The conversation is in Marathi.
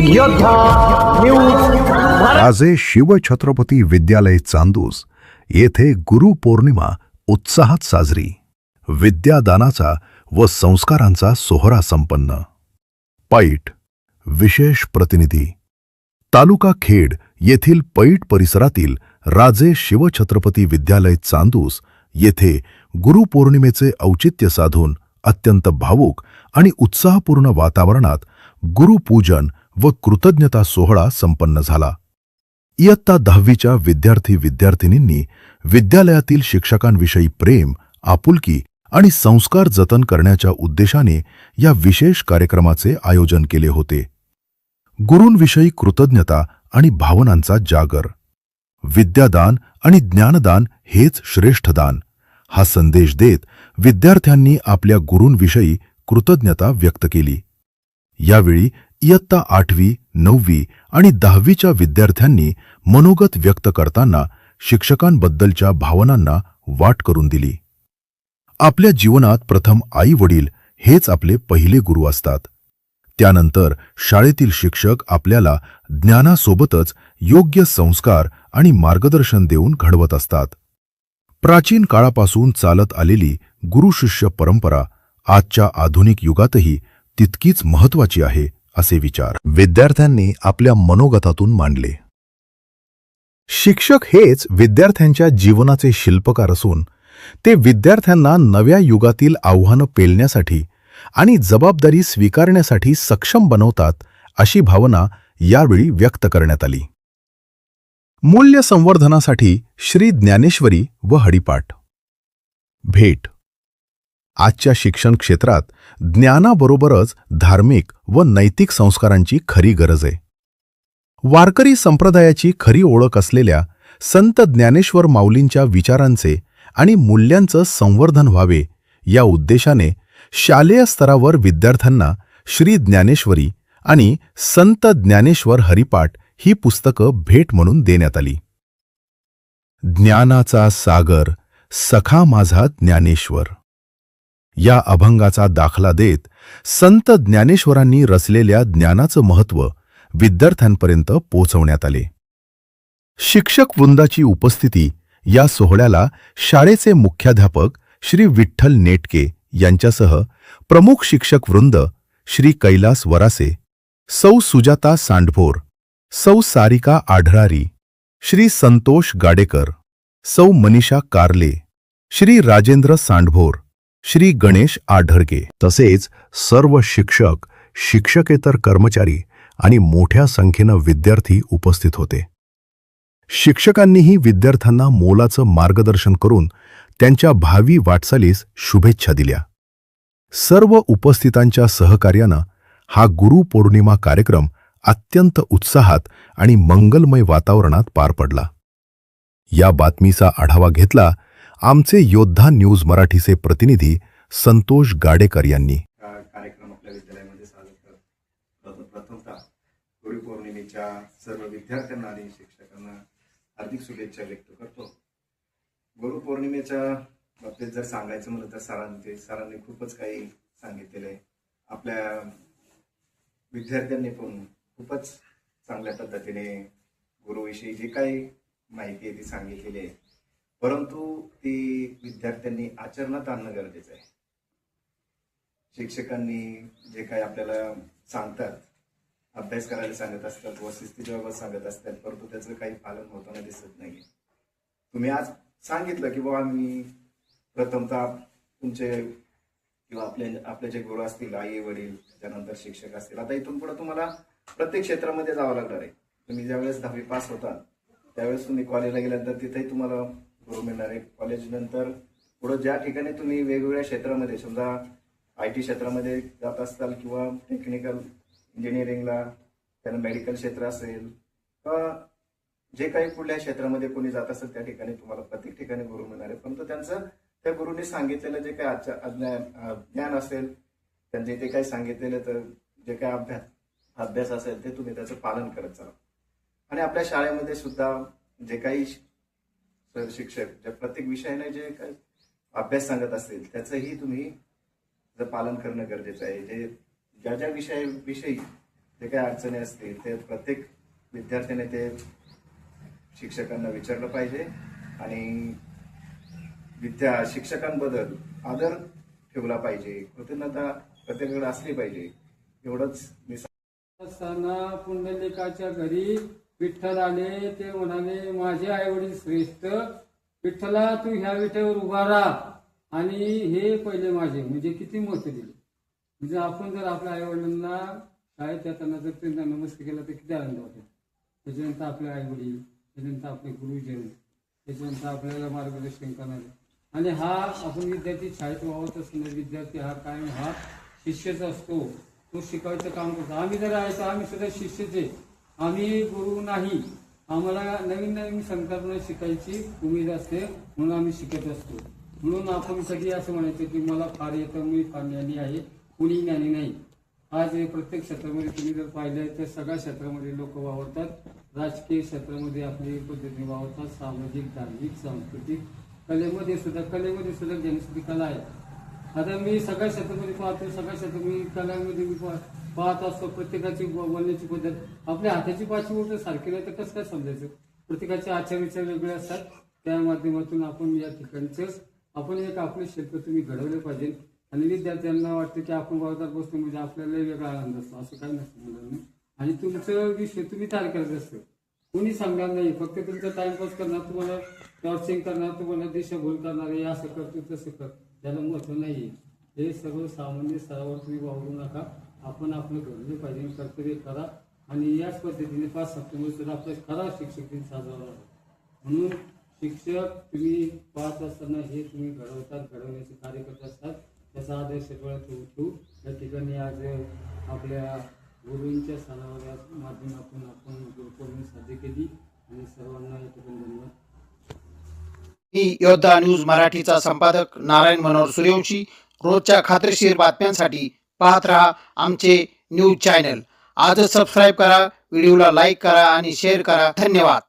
योद्धा न्यूज राजे शिवछत्रपती विद्यालय चांदूस येथे गुरुपौर्णिमा उत्साहात साजरी. विद्यादानाचा व संस्कारांचा सोहळा संपन्न. पैठ विशेष प्रतिनिधी. तालुका खेड येथील पैठ परिसरातील राजे शिवछत्रपती विद्यालय चांदूस येथे गुरुपौर्णिमेचे औचित्य साधून अत्यंत भावुक आणि उत्साहपूर्ण वातावरणात गुरुपूजन व कृतज्ञता सोहळा संपन्न झाला. इयत्ता 10वीच्या विद्यार्थी-विद्यार्थिनींनी विद्यालयातील शिक्षकांविषयी प्रेम, आपुलकी आणि संस्कार जतन करण्याच्या उद्देशाने या विशेष कार्यक्रमाचे आयोजन केले होते. गुरूंविषयी कृतज्ञता आणि भावनांचा जागर. विद्यादान आणि ज्ञानदान हेच श्रेष्ठ दान हा संदेश देत विद्यार्थ्यांनी आपल्या गुरूंविषयी कृतज्ञता व्यक्त केली. यावेळी इयत्ता 8वी, 9वी आणि 10वीच्या विद्यार्थ्यांनी मनोगत व्यक्त करताना शिक्षकांबद्दलच्या भावनांना वाट करून दिली. आपल्या जीवनात प्रथम आई-वडील हेच आपले पहिले गुरु असतात. त्यानंतर शाळेतील शिक्षक आपल्याला ज्ञानासोबतच योग्य संस्कार आणि मार्गदर्शन देऊन घडवत असतात. प्राचीन काळापासून चालत आलेली गुरु-शिष्य परंपरा आजच्या आधुनिक युगातही तितकीच महत्त्वाची आहे असे विचार विद्यार्थ्यांनी आपल्या मनोगतातून मांडले. शिक्षक हेच विद्यार्थ्यांच्या जीवनाचे शिल्पकार असून ते विद्यार्थ्यांना नव्या युगातील आव्हानं पेलण्यासाठी आणि जबाबदारी स्वीकारण्यासाठी सक्षम बनवतात अशी भावना यावेळी व्यक्त करण्यात आली. मूल्य संवर्धनासाठी श्री ज्ञानेश्वरी व हरिपाठ. भेट. आजच्या शिक्षण क्षेत्रात ज्ञानाबरोबरच धार्मिक व नैतिक संस्कारांची खरी गरज आहे. वारकरी संप्रदायाची खरी ओळख असलेल्या संत ज्ञानेश्वर माऊलींच्या विचारांचे आणि मूल्यांचं संवर्धन व्हावे या उद्देशाने शालेय स्तरावर विद्यार्थ्यांना श्री ज्ञानेश्वरी आणि संत ज्ञानेश्वर हरिपाठ ही पुस्तकं भेट म्हणून देण्यात आली. ज्ञानाचा सागर सखा माझा ज्ञानेश्वर या अभंगाचा दाखला देत संत ज्ञानेश्वरांनी रचलेल्या ज्ञानाचं महत्त्व विद्यार्थ्यांपर्यंत पोहोचवण्यात आले. शिक्षक वृंदाची उपस्थिती या सोहळ्याला शाळेचे मुख्याध्यापक श्री विठ्ठल नेटके यांच्यासह प्रमुख शिक्षक वृंद श्री कैलास वरासे, सौ सुजाता सांडभोर, सौ सारिका आढरारी, श्री संतोष गाडेकर, सौ मनीषा कारले, श्री राजेंद्र सांडभोर, श्री गणेश आढरगे तसेच सर्व शिक्षक, शिक्षकेतर कर्मचारी आणि मोठ्या संख्येनं विद्यार्थी उपस्थित होते. शिक्षकांनीही विद्यार्थ्यांना मोलाचं मार्गदर्शन करून त्यांच्या भावी वाटचालीस शुभेच्छा दिल्या. सर्व उपस्थितांच्या सहकार्यानं हा गुरुपौर्णिमा कार्यक्रम अत्यंत उत्साहात आणि मंगलमय वातावरणात पार पडला. या बातमीचा आढावा घेतला आमचे योद्धा न्यूज मराठीचे प्रतिनिधी संतोष गाडेकर यांनी. कार्यक्रम आपल्या विद्यालयामध्ये साजरा करत प्रथमतः गुरुपौर्णिमेच्या सर्व विद्यार्थ्यांना आणि शिक्षकांना हार्दिक शुभेच्छा व्यक्त करतो. गुरुपौर्णिमेच्या बाबतीत जर सांगायचं म्हणलं तर सरांनी खूपच काही सांगितलेलं आहे. आपल्या विद्यार्थ्यांनी पण खूपच चांगल्या पद्धतीने गुरुविषयी जे काही माहिती आहे ती सांगितलेली आहे, परंतु ती विद्यार्थ्यांनी आचरणात आणणं गरजेचं आहे. शिक्षकांनी जे काही आपल्याला सांगतात, अभ्यास करायला सांगत असतात व शिस्तीबाबत सांगत असतात, परंतु त्याचं काही पालन होताना दिसत नाही. तुम्ही आज सांगितलं की बाबा मी प्रथमतः तुमचे किंवा आपले जे गुरु असतील, आई वडील, त्यानंतर शिक्षक असतील, आता इथून पुढे तुम्हाला प्रत्येक क्षेत्रामध्ये जावं लागणार आहे. तुम्ही ज्यावेळेस 10वी पास होता त्यावेळेस तुम्ही कॉलेजला गेल्यानंतर तिथेही तुम्हाला गुरु मिळणार आहे. कॉलेज नंतर पुढे ज्या ठिकाणी तुम्ही वेगवेगळ्या क्षेत्रामध्ये, समजा IT क्षेत्रामध्ये जात असताल किंवा टेक्निकल इंजिनिअरिंगला, त्यानं मेडिकल क्षेत्र असेल किंवा जे काही कुठल्या क्षेत्रामध्ये कोणी जात असेल त्या ठिकाणी तुम्हाला प्रत्येक ठिकाणी गुरु मिळणार आहे. परंतु त्यांचं त्या गुरुने सांगितलेलं जे काही ज्ञान असेल, त्यांचे ते काही सांगितलेलं तर जे काही अभ्यास असेल ते तुम्ही त्याचं पालन करत चला. आणि आपल्या शाळेमध्ये सुद्धा जे काही शिक्षक ज्या प्रत्येक विषयाने जे काही अभ्यास सांगत असतील त्याचंही तुम्ही पालन करणं गरजेचं आहे. जे ज्या विषयी जे काही अडचणी असतील ते प्रत्येक विद्यार्थ्याने ते शिक्षकांना विचारलं पाहिजे आणि शिक्षकांबद्दल आदर ठेवला पाहिजे, कृतज्ञता प्रत्येकाकडे असली पाहिजे. एवढंच मी असताना पुंडलिकाच्या घरी विठ्ठल आले. ते म्हणाले, माझे आई वडील श्रेष्ठ, विठ्ठला तू ह्या विठ्यावर उभा राहा आणि हे पहिले माझे. म्हणजे किती महत्व दिले. म्हणजे आपण जर आपल्या आई वडिलांना शाळेत येताना जर त्यांना नमस्कार केला तर किती आनंद वाटेल. त्याच्यानंतर आपले आई वडील, त्याच्यानंतर आपले गुरुजन, त्याच्यानंतर आपल्याला मार्गदर्शन करणारे. आणि हा आपण विद्यार्थी शाळेत वावरत असताना विद्यार्थी हा कायम हा शिष्यच असतो. तो शिकवायचं काम करतो. आम्ही जर आहे तर आम्ही सुद्धा शिष्यच आहे. आम्ही गुरु नाही. आम्हाला नवीन नवीन संकल्पना शिकायची उमेद असते म्हणून आम्ही शिकत असतो. म्हणून आपण कधी असं म्हणायचं की मला फार येतं, मी फार ज्ञानी आहे, कुणी ज्ञानी नाही. आज प्रत्येक क्षेत्रामध्ये तुम्ही जर पाहिलं तर सगळ्या क्षेत्रामध्ये लोक वावरतात. राजकीय क्षेत्रामध्ये आपली पद्धतीने वावरतात. सामाजिक, धार्मिक, सांस्कृतिक, कलेमध्ये सुद्धा ज्ञानस्थिती कला आहे. आता मी सगळ्या क्षेत्रामध्ये पाहतो. सगळ्या क्षेत्रात मी कलामध्ये मी पाहत असतो. प्रत्येकाची बोलण्याची पद्धत आपल्या हाताची पाचवी बोटं सारखी नाही तर कसं काय समजायचं. प्रत्येकाचे आचार विचार वेगळे असतात. त्या माध्यमातून आपण या ठिकाणचंच आपण एक आपले शिल्प तुम्ही घडवले पाहिजे. आणि विद्यार्थ्यांना वाटतं की आपण वावरतात गोष्ट म्हणजे आपल्याला वेगळा आनंद असतो. असं काही नसतं मुलांना. आणि तुमचं विषय तुम्ही तयार करत असतं. कोणी सांगणार नाही. फक्त तुमचा टाइमपास करणार, तुम्हाला टॉर्चिंग करणार, तुम्हाला दिशाभूल करणार, हे असं कर तू तसं कर, त्याला महत्व नाही. हे सर्व सामान्य स्तरावर तुम्ही वावरू नका. आपण आपलं घडलं पाहिजे, कर्तव्य करा. आणि याच पद्धतीने 5 सप्टेंबर सुद्धा आपला खरा शिक्षक दिन साजरा झाला. म्हणून शिक्षक तुम्ही पाहत असताना हे तुम्ही घडवण्याचे कार्य करत असतात. त्याचा आदर्श डोळ्यात ठेवू. या ठिकाणी आज आपल्या गुरूंच्या सणाच्या माध्यमातून आपण गुरुपौर्णिमा साजरी केली आणि सर्वांना या ठिकाणी धन्यवाद. मी योद्धा न्यूज मराठीचा संपादक नारायण मनोहर सूर्यवंशी. रोजच्या खात्रीशीर बातम्यांसाठी पाहत रहा आमचे न्यूज चॅनल. आजच सबस्क्राईब करा, व्हिडिओला लाईक करा आणि शेअर करा. धन्यवाद.